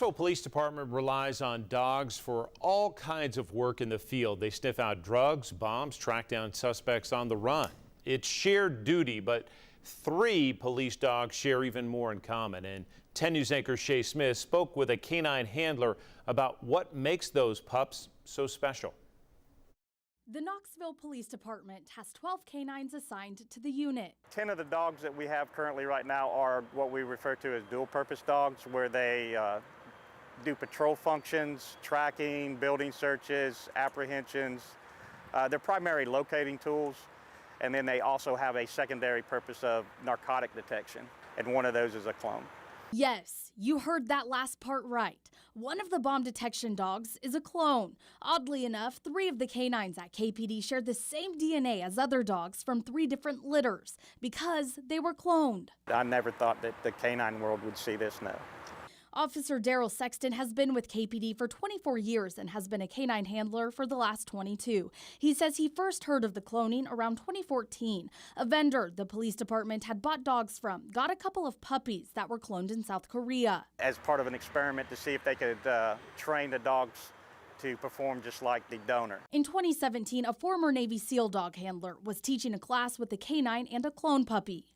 Knoxville Police Department relies on dogs for all kinds of work in the field. They sniff out drugs, bombs, track down suspects on the run. It's shared duty, but 3 police dogs share even more in common. And 10 News anchor Shay Smith spoke with a K-9 handler about what makes those pups so special. The Knoxville Police Department has 12 canines assigned to the unit. 10 of the dogs that we have currently right now are what we refer to as dual-purpose dogs, where they do patrol functions, tracking, building searches, apprehensions. They're primary locating tools, and then they also have a secondary purpose of narcotic detection, and one of those is a clone. Yes, you heard that last part right. One of the bomb detection dogs is a clone. Oddly enough, 3 of the canines at KPD shared the same DNA as other dogs from 3 different litters because they were cloned. I never thought that the canine world would see this now. Officer Daryl Sexton has been with KPD for 24 years and has been a canine handler for the last 22. He says he first heard of the cloning around 2014. A vendor the police department had bought dogs from got a couple of puppies that were cloned in South Korea. As part of an experiment to see if they could train the dogs to perform just like the donor. In 2017, a former Navy SEAL dog handler was teaching a class with a canine and a clone puppy.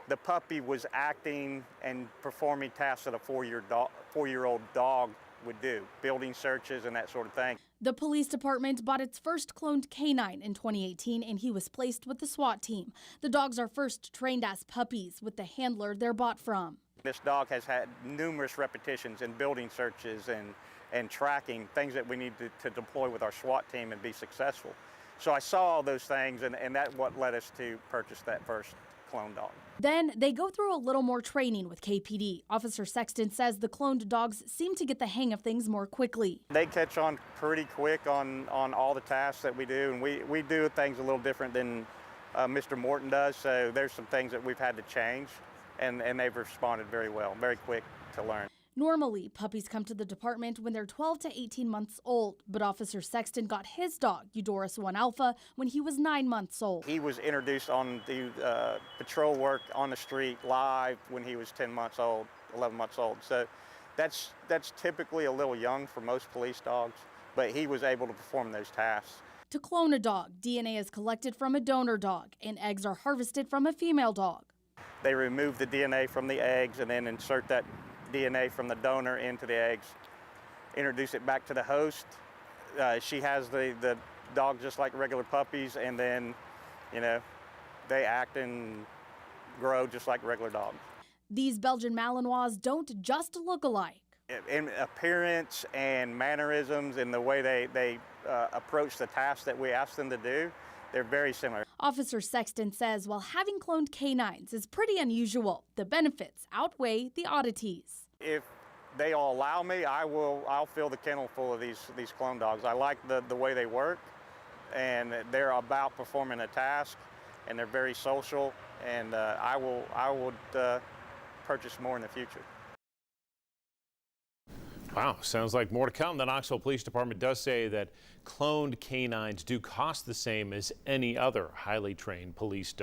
The puppy was acting and performing tasks that a 4-year-old dog would do, building searches and that sort of thing. The police department bought its first cloned canine in 2018, and he was placed with the SWAT team. The dogs are first trained as puppies with the handler they're bought from. This dog has had numerous repetitions in building searches and tracking, things that we need to deploy with our SWAT team and be successful. So I saw all those things, and that's what led us to purchase that first clone dog. Then they go through a little more training with KPD. Officer Sexton says the cloned dogs seem to get the hang of things more quickly. They catch on pretty quick on all the tasks that we do, and we do things a little different than Mr. Morton does, so there's some things that we've had to change, and they've responded very well, very quick to learn. Normally, puppies come to the department when they're 12 to 18 months old, but Officer Sexton got his dog, Eudorus 1 Alpha, when he was 9 months old. He was introduced on the patrol work on the street live when he was 10 months old, 11 months old. So that's typically a little young for most police dogs, but he was able to perform those tasks. To clone a dog, DNA is collected from a donor dog, and eggs are harvested from a female dog. They remove the DNA from the eggs and then insert that DNA from the donor into the eggs, introduce it back to the host. She has the dog just like regular puppies, and then, they act and grow just like regular dogs. These Belgian Malinois don't just look alike. In appearance and mannerisms and the way they approach the tasks that we ask them to do, they're very similar. Officer Sexton says while having cloned canines is pretty unusual, the benefits outweigh the oddities. If they all allow me, I'll fill the kennel full of these clone dogs. I like the way they work, and they're about performing a task, and they're very social, and I would purchase more in the future. Wow, sounds like more to come. The Knoxville Police Department does say that cloned canines do cost the same as any other highly trained police dog.